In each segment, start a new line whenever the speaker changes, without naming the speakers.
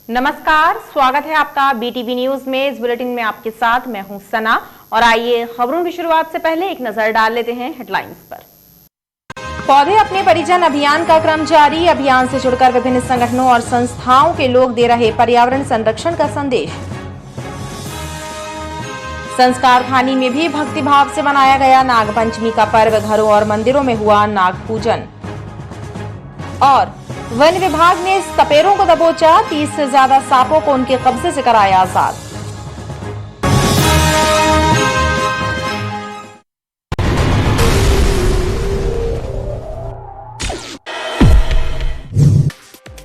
नमस्कार, स्वागत है आपका बीटीवी न्यूज में। इस बुलेटिन में आपके साथ मैं हूं सना और आइए खबरों की शुरुआत से पहले एक नजर डाल लेते हैं हेडलाइंस पर। पौधे अपने परिजन अभियान का क्रम जारी। अभियान से जुड़कर विभिन्न संगठनों और संस्थाओं के लोग दे रहे पर्यावरण संरक्षण का संदेश। संस्कार खानी में भी भक्तिभाव से मनाया गया नागपंचमी का पर्व। घरों और मंदिरों में हुआ नाग पूजन। और वन विभाग ने सपेरों को दबोचा। 30 से ज्यादा सांपों को उनके कब्जे से कराया आजाद।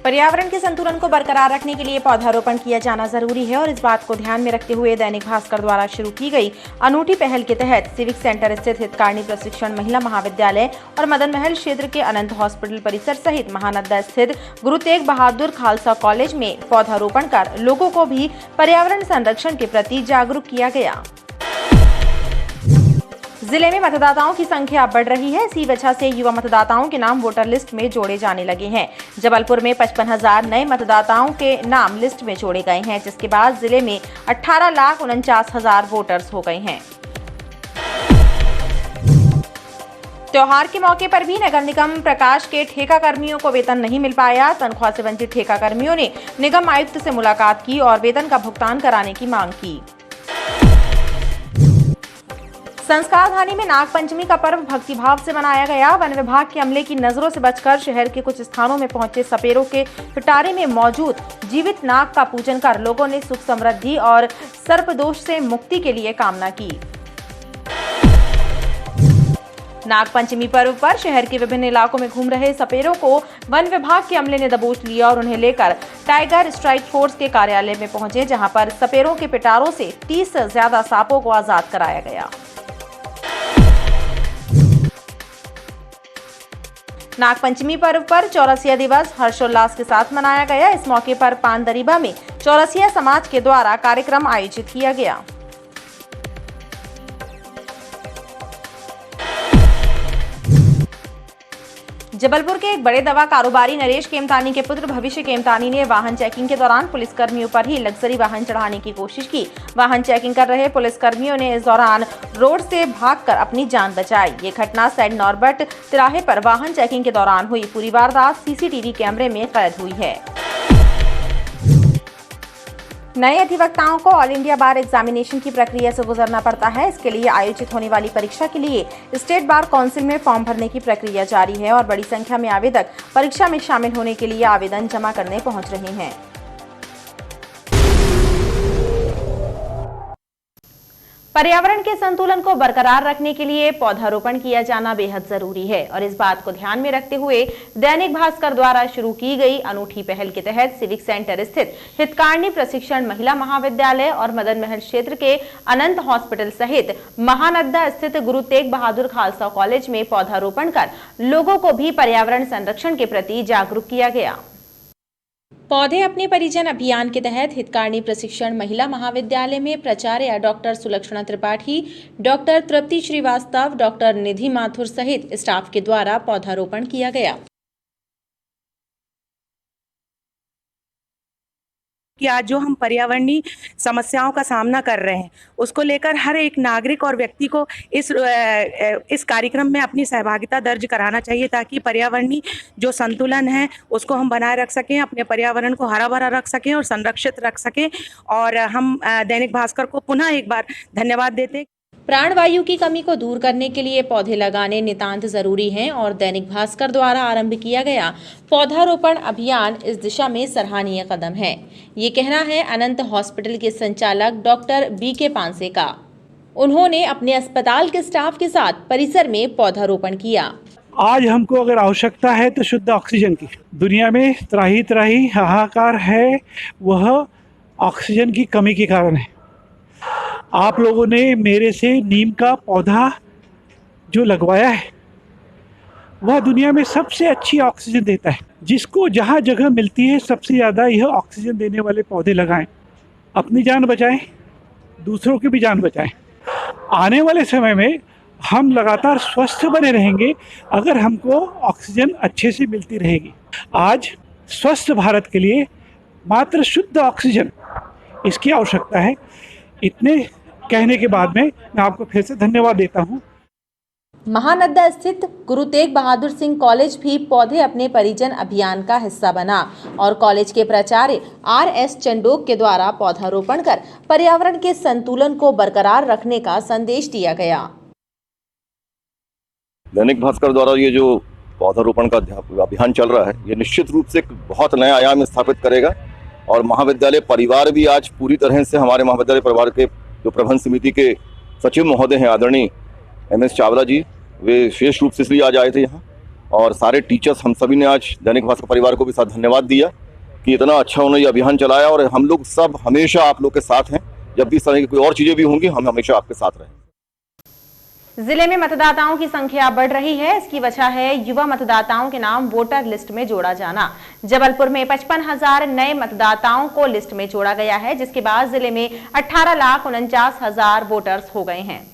पर्यावरण के संतुलन को बरकरार रखने के लिए पौधारोपण किया जाना जरूरी है और इस बात को ध्यान में रखते हुए दैनिक भास्कर द्वारा शुरू की गई अनूठी पहल के तहत सिविक सेंटर स्थित हितकारिणी प्रशिक्षण महिला महाविद्यालय और मदन महल क्षेत्र के अनंत हॉस्पिटल परिसर सहित महानदा स्थित गुरु तेग बहादुर खालसा कॉलेज में पौधारोपण कर लोगों को भी पर्यावरण संरक्षण के प्रति जागरूक किया गया। जिले में मतदाताओं की संख्या बढ़ रही है। इसी वजह से युवा मतदाताओं के नाम वोटर लिस्ट में जोड़े जाने लगे हैं। जबलपुर में 55,000 नए मतदाताओं के नाम लिस्ट में जोड़े गए हैं, जिसके बाद जिले में 18,49,000 वोटर्स हो गए हैं। त्योहार के मौके पर भी नगर निगम प्रकाश के ठेका कर्मियों को वेतन नहीं मिल पाया। तनख्वाह से वंचित ठेका कर्मियों ने निगम आयुक्त से मुलाकात की और वेतन का भुगतान कराने की मांग की। संस्कार धानी में नागपंचमी का पर्व भक्तिभाव से मनाया गया। वन विभाग के अमले की नजरों से बचकर शहर के कुछ स्थानों में पहुंचे सपेरों के पिटारे में मौजूद जीवित नाग का पूजन कर लोगों ने सुख समृद्धि और सर्पदोष से मुक्ति के लिए कामना की। नागपंचमी पर्व पर शहर के विभिन्न इलाकों में घूम रहे सपेरों को वन विभाग के अमले ने दबोच लिया और उन्हें लेकर टाइगर स्ट्राइक फोर्स के कार्यालय में पहुंचे, जहां पर सपेरों के पिटारों से 30 से ज्यादा सांपों को आजाद कराया गया। नागपंचमी पर्व पर चौरसिया दिवस हर्षोल्लास के साथ मनाया गया। इस मौके पर पानदरीबा में चौरसिया समाज के द्वारा कार्यक्रम आयोजित किया गया। जबलपुर के एक बड़े दवा कारोबारी नरेश केमतानी के पुत्र भविष्य केमतानी ने वाहन चेकिंग के दौरान पुलिसकर्मियों पर ही लग्जरी वाहन चढ़ाने की कोशिश की। वाहन चेकिंग कर रहे पुलिसकर्मियों ने इस दौरान रोड से भागकर अपनी जान बचाई। ये घटना सेंट नॉर्बर्ट तिराहे पर वाहन चेकिंग के दौरान हुई। पूरी वारदात सीसीटीवी कैमरे में कैद हुई है। नए अधिवक्ताओं को ऑल इंडिया बार एग्जामिनेशन की प्रक्रिया से गुजरना पड़ता है। इसके लिए आयोजित होने वाली परीक्षा के लिए स्टेट बार काउंसिल में फॉर्म भरने की प्रक्रिया जारी है और बड़ी संख्या में आवेदक परीक्षा में शामिल होने के लिए आवेदन जमा करने पहुंच रहे हैं। पर्यावरण के संतुलन को बरकरार रखने के लिए पौधारोपण किया जाना बेहद जरूरी है और इस बात को ध्यान में रखते हुए दैनिक भास्कर द्वारा शुरू की गई अनूठी पहल के तहत सिविक सेंटर स्थित हितकारिणी प्रशिक्षण महिला महाविद्यालय और मदन महल क्षेत्र के अनंत हॉस्पिटल सहित महानदा स्थित गुरु तेग बहादुर खालसा कॉलेज में पौधारोपण कर लोगों को भी पर्यावरण संरक्षण के प्रति जागरूक किया गया। पौधे अपने परिजन अभियान के तहत हितकारिणी प्रशिक्षण महिला महाविद्यालय में प्राचार्य डॉक्टर सुलक्षणा त्रिपाठी, डॉक्टर तृप्ति श्रीवास्तव, डॉक्टर निधि माथुर सहित स्टाफ के द्वारा पौधारोपण किया गया।
कि आज जो हम पर्यावरणीय समस्याओं का सामना कर रहे हैं उसको लेकर हर एक नागरिक और व्यक्ति को इस कार्यक्रम में अपनी सहभागिता दर्ज कराना चाहिए, ताकि पर्यावरणीय जो संतुलन है उसको हम बनाए रख सकें, अपने पर्यावरण को हरा भरा रख सकें और संरक्षित रख सकें। और हम दैनिक भास्कर को पुनः एक बार धन्यवाद देते हैं।
प्राणवायु की कमी को दूर करने के लिए पौधे लगाने नितांत जरूरी हैं और दैनिक भास्कर द्वारा आरंभ किया गया पौधारोपण अभियान इस दिशा में सराहनीय कदम है। ये कहना है अनंत हॉस्पिटल के संचालक डॉक्टर बीके पांसे का। उन्होंने अपने अस्पताल के स्टाफ के साथ परिसर में पौधारोपण किया।
आज हमको अगर आवश्यकता है तो शुद्ध ऑक्सीजन की, दुनिया में त्राही त्राही हाहाकार है, वह ऑक्सीजन की कमी के कारण है। आप लोगों ने मेरे से नीम का पौधा जो लगवाया है वह दुनिया में सबसे अच्छी ऑक्सीजन देता है। जिसको जहाँ जगह मिलती है सबसे ज़्यादा यह ऑक्सीजन देने वाले पौधे लगाएं। अपनी जान बचाएं, दूसरों की भी जान बचाएं। आने वाले समय में हम लगातार स्वस्थ बने रहेंगे अगर हमको ऑक्सीजन अच्छे से मिलती रहेगी। आज स्वस्थ भारत के लिए मात्र शुद्ध ऑक्सीजन, इसकी आवश्यकता है। इतने कहने के बाद में मैं आपको फिर से धन्यवाद देता हूँ।
महानद्दा स्थित गुरु तेग बहादुर सिंह कॉलेज भी पौधे अपने परिजन अभियान का हिस्सा बना और कॉलेज के प्राचार्य RS चंडोक के द्वारा पौधारोपण कर पर्यावरण के संतुलन को बरकरार रखने का संदेश दिया गया।
दैनिक भास्कर द्वारा ये जो पौधारोपण का अभियान चल रहा है, ये निश्चित रूप से एक बहुत नया आयाम स्थापित करेगा और महाविद्यालय परिवार भी आज पूरी तरह से, हमारे महाविद्यालय परिवार के जो प्रबंध समिति के सचिव महोदय हैं आदरणीय MS चावला जी, वे विशेष रूप से इसलिए आज आए थे यहाँ, और सारे टीचर्स, हम सभी ने आज दैनिक भास्कर परिवार को भी साथ धन्यवाद दिया कि इतना अच्छा उन्होंने ये अभियान चलाया और हम लोग सब हमेशा आप लोग के साथ हैं। जब भी इस तरह की कोई और चीज़ें भी होंगी, हम हमेशा आपके साथ रहेंगे।
जिले में मतदाताओं की संख्या बढ़ रही है। इसकी वजह है युवा मतदाताओं के नाम वोटर लिस्ट में जोड़ा जाना। जबलपुर में 55,000 नए मतदाताओं को लिस्ट में जोड़ा गया है, जिसके बाद जिले में 18,49,000 वोटर्स हो गए हैं।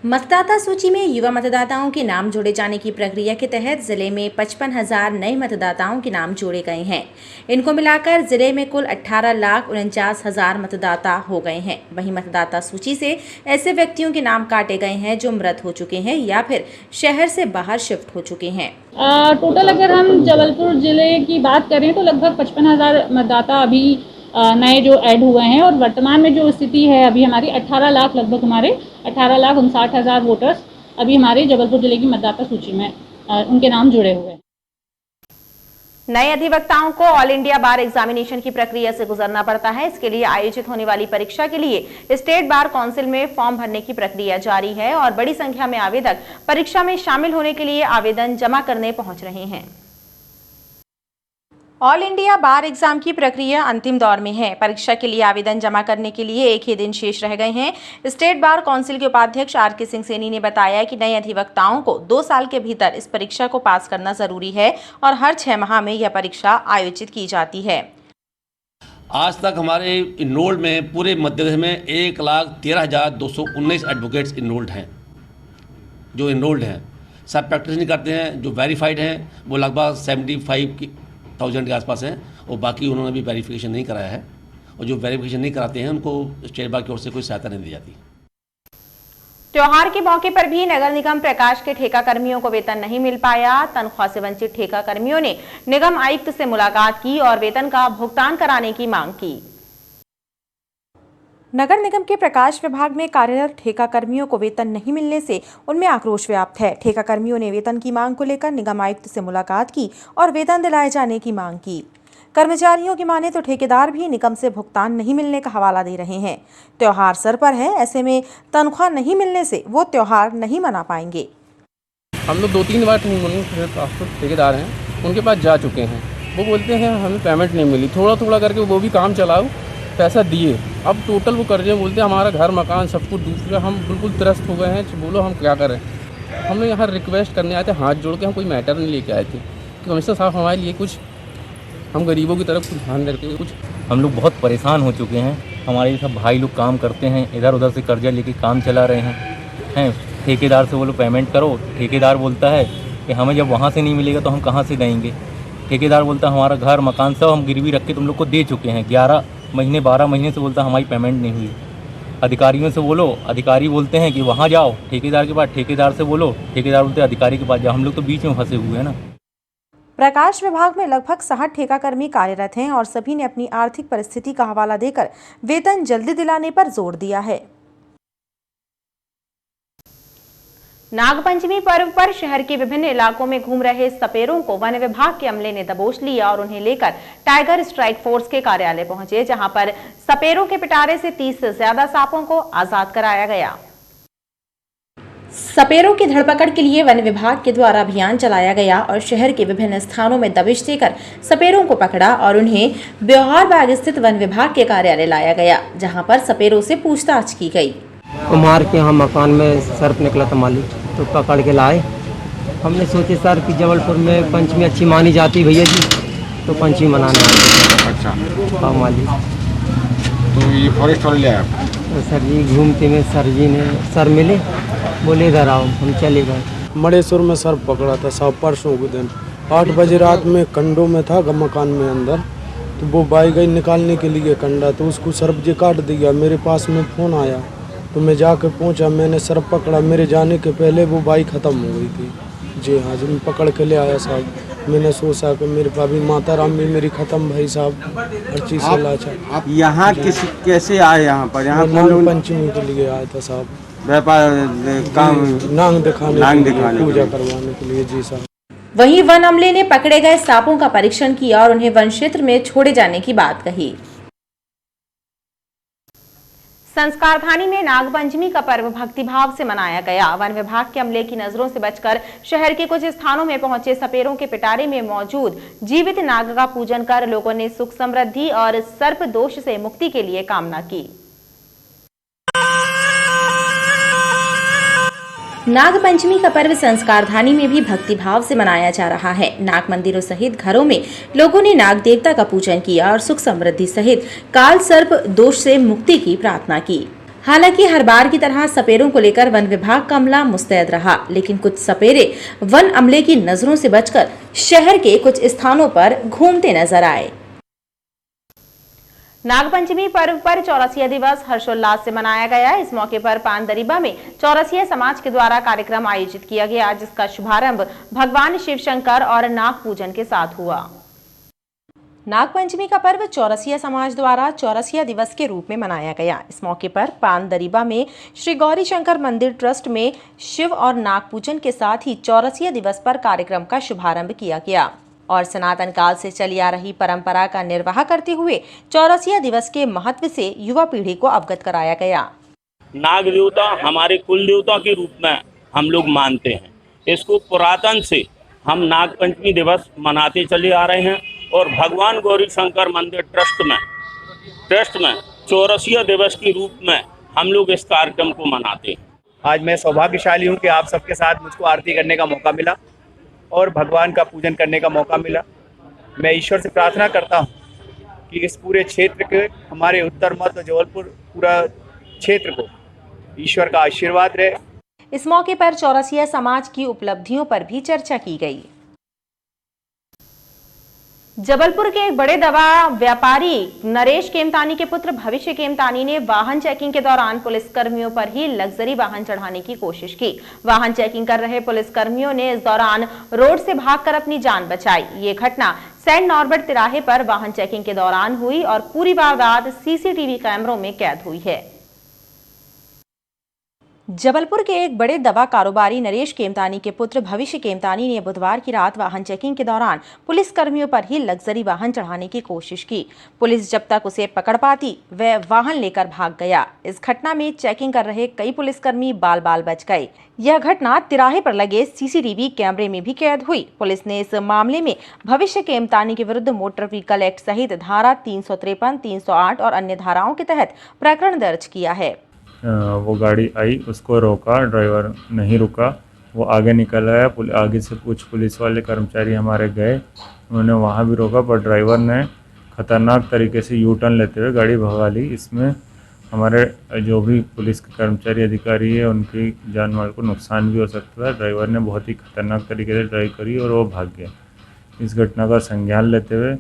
मतदाता सूची में युवा मतदाताओं के नाम जोड़े जाने की प्रक्रिया के तहत जिले में 55,000 नए मतदाताओं के नाम जोड़े गए हैं। इनको मिलाकर जिले में कुल 18,49,000 मतदाता हो गए हैं। वहीं मतदाता सूची से ऐसे व्यक्तियों के नाम काटे गए हैं जो मृत हो चुके हैं या फिर शहर से बाहर शिफ्ट हो चुके हैं।
टोटल अगर हम जबलपुर जिले की बात करें तो लगभग 55,000 मतदाता अभी नए जो ऐड हुए हैं और वर्तमान में जो स्थिति है अभी हमारी 18 लाख, लगभग हमारे 18,59,000 वोटर्स अभी हमारे जबलपुर जिले की मतदाता सूची में उनके नाम जुड़े हुए हैं।
नए अधिवक्ताओं को ऑल इंडिया बार एग्जामिनेशन की प्रक्रिया से गुजरना पड़ता है। इसके लिए आयोजित होने वाली परीक्षा के लिए स्टेट बार काउंसिल में फॉर्म भरने की प्रक्रिया जारी है और बड़ी संख्या में आवेदक परीक्षा में शामिल होने के लिए आवेदन जमा करने पहुंच रहे हैं। ऑल इंडिया बार एग्जाम की प्रक्रिया अंतिम दौर में है। परीक्षा के लिए आवेदन जमा करने के लिए एक ही दिन शेष रह गए हैं। स्टेट बार काउंसिल के उपाध्यक्ष RK सिंह सैनी ने बताया कि नए अधिवक्ताओं को 2 साल के भीतर इस परीक्षा को पास करना जरूरी है और हर 6 माह में यह परीक्षा आयोजित की जाती है।
आज तक हमारे इनरोल्ड में पूरे मध्य प्रदेश में 1,13,219 एडवोकेट्स इनरोल्ड हैं। जो इनरोल्ड हैं सब प्रैक्टिस नहीं करते हैं। जो वेरीफाइड हैं वो लगभग 75,000 के आसपास हैं और बाकी उन्होंने भी वेरिफिकेशन नहीं कराया है। और जो वेरिफिकेशन नहीं कराते हैं उनको स्टेट बार की ओर से कोई सहायता नहीं दी जाती।
त्योहार के मौके पर भी नगर निगम प्रकाश के ठेका कर्मियों को वेतन नहीं मिल पाया। तनख्वाह से वंचित ठेका कर्मियों ने निगम आयुक्त से मुलाकात की और वेतन का भुगतान कराने की मांग की। नगर निगम के प्रकाश विभाग में कार्यरत ठेका कर्मियों को वेतन नहीं मिलने से उनमें आक्रोश व्याप्त है। ठेका कर्मियों ने वेतन की मांग को लेकर निगम आयुक्त से मुलाकात की और वेतन दिलाए जाने की मांग की। कर्मचारियों की माने तो ठेकेदार भी निगम से भुगतान नहीं मिलने का हवाला दे रहे हैं। त्योहार सर पर है, ऐसे में तनख्वाह नहीं मिलने से वो त्योहार नहीं मना पाएंगे।
हम लोग 2-3 बार ठेकेदार हैं उनके पास जा चुके हैं। वो बोलते हैं हमें पेमेंट नहीं मिली, थोड़ा करके वो भी काम चलाओ, पैसा दिए। अब टोटल वो कर्जे बोलते हैं हमारा घर मकान सब कुछ डूब गया, हम बिल्कुल त्रस्त हो गए हैं। बोलो हम क्या करें। हम लोग यहाँ रिक्वेस्ट करने आए थे, हाथ जोड़ के, हम कोई मैटर नहीं लेके आए थे कि कमिश्नर साहब हमारे लिए कुछ, हम गरीबों की तरफ कुछ ध्यान रखते कुछ।
हम लोग बहुत परेशान हो चुके हैं। हमारे सब भाई लोग काम करते हैं, इधर उधर से कर्जा लेके काम चला रहे हैं। ठेकेदार से बोलो पेमेंट करो, ठेकेदार बोलता है कि हमें जब वहाँ से नहीं मिलेगा तो हम कहाँ से देंगे। ठेकेदार बोलता है हमारा घर मकान सब हम गिरवी रख के तुम लोग को दे चुके हैं। 11 महीने 12 महीने से बोलता है हमारी पेमेंट नहीं हुई। अधिकारियों से बोलो, अधिकारी बोलते हैं कि वहाँ जाओ ठेकेदार के पास, ठेकेदार से बोलो, ठेकेदार बोलते हैं अधिकारी के पास जाओ। हम लोग तो बीच में फंसे हुए हैं ना।
प्रकाश विभाग में लगभग 60 ठेकाकर्मी कार्यरत हैं और सभी ने अपनी आर्थिक परिस्थिति का हवाला देकर वेतन जल्दी दिलाने पर जोर दिया है। नागपंचमी पर्व पर शहर के विभिन्न इलाकों में घूम रहे सपेरों को वन विभाग के अमले ने दबोच लिया और उन्हें लेकर टाइगर स्ट्राइक फोर्स के कार्यालय पहुंचे, जहां पर सपेरों के पिटारे से 30 से ज्यादा सांपों को आजाद कराया गया। सपेरों की धरपकड़ के लिए वन विभाग के द्वारा अभियान चलाया गया और शहर के विभिन्न स्थानों में दबिश देकर सपेरों को पकड़ा और उन्हें ब्योहार बाग स्थित वन विभाग के कार्यालय लाया गया, जहां पर सपेरों से पूछताछ की गई।
कुमार के यहाँ मकान में सर्प निकला था मालिक, तो पकड़ के लाए। हमने सोचे सर कि जबलपुर में पंचमी अच्छी मानी जाती भैया जी, तो पंचमी मनाने आए। अच्छा हाँ मालिक। तो ये फॉरेस्ट वाले ले आए? तो सर जी घूमते में सर मिले, बोले इधर आओ, हम चले गए।
मड़ेश्वर में सर्प पकड़ा था परसों के दिन 8 बजे रात में, कंडों में था मकान में अंदर, तो वो बाई गई निकालने के लिए कंडा, तो उसको सर्प जी काट दिया। मेरे पास में फ़ोन आया तो मैं जाकर पहुंचा, मैंने सर्प पकड़ा। मेरे जाने के पहले वो बाई ख़त्म हो गई थी। जी हाँ जी, मैं पकड़ के ले आया साहब। मैंने सोचा कि मेरे भाभी माता राम भी मेरी ख़त्म भाई साहब, हर चीज़ से लाचार।
आप यहाँ कैसे आए यहाँ पर? यहाँ
नाग पंचमी के लिए आया था साहब,
व्यापार काम
नांग दिखाने पूजा करवाने के लिए। जी साहब।
वहीं वन अमले ने पकड़े गए सांपों का परीक्षण किया और उन्हें वन क्षेत्र में छोड़े जाने की बात कही। संस्कारधानी में नागपंचमी का पर्व भक्तिभाव से मनाया गया। वन विभाग के अमले की नजरों से बचकर शहर के कुछ स्थानों में पहुंचे सपेरों के पिटारे में मौजूद जीवित नाग का पूजन कर लोगों ने सुख समृद्धि और सर्प दोष से मुक्ति के लिए कामना की। नाग पंचमी का पर्व संस्कारधानी में भी भक्तिभाव से मनाया जा रहा है। नाग मंदिरों सहित घरों में लोगों ने नाग देवता का पूजन किया और सुख समृद्धि सहित काल सर्प दोष से मुक्ति की प्रार्थना की। हालांकि हर बार की तरह सपेरों को लेकर वन विभाग का अमला मुस्तैद रहा, लेकिन कुछ सपेरे वन अमले की नजरों से बचकर शहर के कुछ स्थानों पर घूमते नजर आए। नागपंचमी पर्व पर चौरसिया दिवस हर्षोल्लास से मनाया गया। इस मौके पर पानदरीबा में चौरसिया समाज के द्वारा कार्यक्रम आयोजित किया गया, जिसका शुभारंभ भगवान शिव शंकर और नाग पूजन के साथ हुआ। नागपंचमी का पर्व चौरसिया समाज द्वारा चौरसिया दिवस के रूप में मनाया गया। इस मौके पर पानदरीबा में श्री गौरी शंकर मंदिर ट्रस्ट में शिव और नाग पूजन के साथ ही चौरसिया दिवस पर कार्यक्रम का शुभारंभ किया गया और सनातन काल से चली आ रही परंपरा का निर्वाह करते हुए चौरसिया दिवस के महत्व से युवा पीढ़ी को अवगत कराया गया।
नाग देवता हमारे कुल देवता के रूप में हम लोग मानते हैं। इसको पुरातन से हम नाग पंचमी दिवस मनाते चले आ रहे हैं और भगवान गौरी शंकर मंदिर ट्रस्ट में चौरसिया दिवस के रूप में हम लोग इस कार्यक्रम को मनाते हैं।
आज मैं सौभाग्यशाली हूँ कि आप सबके साथ मुझको आरती करने का मौका मिला और भगवान का पूजन करने का मौका मिला। मैं ईश्वर से प्रार्थना करता हूँ कि इस पूरे क्षेत्र के, हमारे उत्तर मध्य जबलपुर पूरा क्षेत्र को ईश्वर का आशीर्वाद रहे।
इस मौके पर चौरसिया समाज की उपलब्धियों पर भी चर्चा की गई। जबलपुर के एक बड़े दवा व्यापारी नरेश केमतानी के पुत्र भविष्य केमतानी ने वाहन चेकिंग के दौरान पुलिस कर्मियों पर ही लग्जरी वाहन चढ़ाने की कोशिश की। वाहन चेकिंग कर रहे पुलिस कर्मियों ने इस दौरान रोड से भागकर अपनी जान बचाई। ये घटना सेंट नॉर्बर्ट तिराहे पर वाहन चेकिंग के दौरान हुई और पूरी वारदात सीसीटीवी कैमरों में कैद हुई है। जबलपुर के एक बड़े दवा कारोबारी नरेश केमतानी के पुत्र भविष्य केमतानी ने बुधवार की रात वाहन चेकिंग के दौरान पुलिस कर्मियों पर ही लग्जरी वाहन चढ़ाने की कोशिश की। पुलिस जब तक उसे पकड़ पाती वह वाहन लेकर भाग गया। इस घटना में चेकिंग कर रहे कई पुलिसकर्मी बाल बाल बच गए। यह घटना तिराहे पर लगे सीसीटीवी कैमरे में भी कैद हुई। पुलिस ने इस मामले में भविष्य केमतानी के विरुद्ध मोटर व्हीकल एक्ट सहित धारा 353, 308 और अन्य धाराओं के तहत प्रकरण दर्ज किया है।
वो गाड़ी आई, उसको रोका, ड्राइवर नहीं रुका, वो आगे निकल आया। आगे से कुछ पुलिस वाले कर्मचारी हमारे गए, उन्होंने वहाँ भी रोका, पर ड्राइवर ने खतरनाक तरीके से यू टर्न लेते हुए गाड़ी भगा ली। इसमें हमारे जो भी पुलिस के कर्मचारी अधिकारी है उनकी जान माल को नुकसान भी हो सकता है। ड्राइवर ने बहुत ही खतरनाक तरीके से ड्राइव करी और वो भाग गया। इस घटना का संज्ञान लेते हुए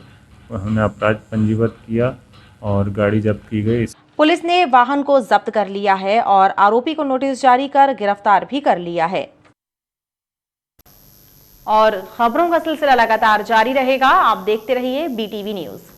हमने अपराध पंजीबद्ध किया और गाड़ी जब्त की गई।
पुलिस ने वाहन को जब्त कर लिया है और आरोपी को नोटिस जारी कर गिरफ्तार भी कर लिया है। और खबरों का सिलसिला लगातार जारी रहेगा। आप देखते रहिए BTV न्यूज़।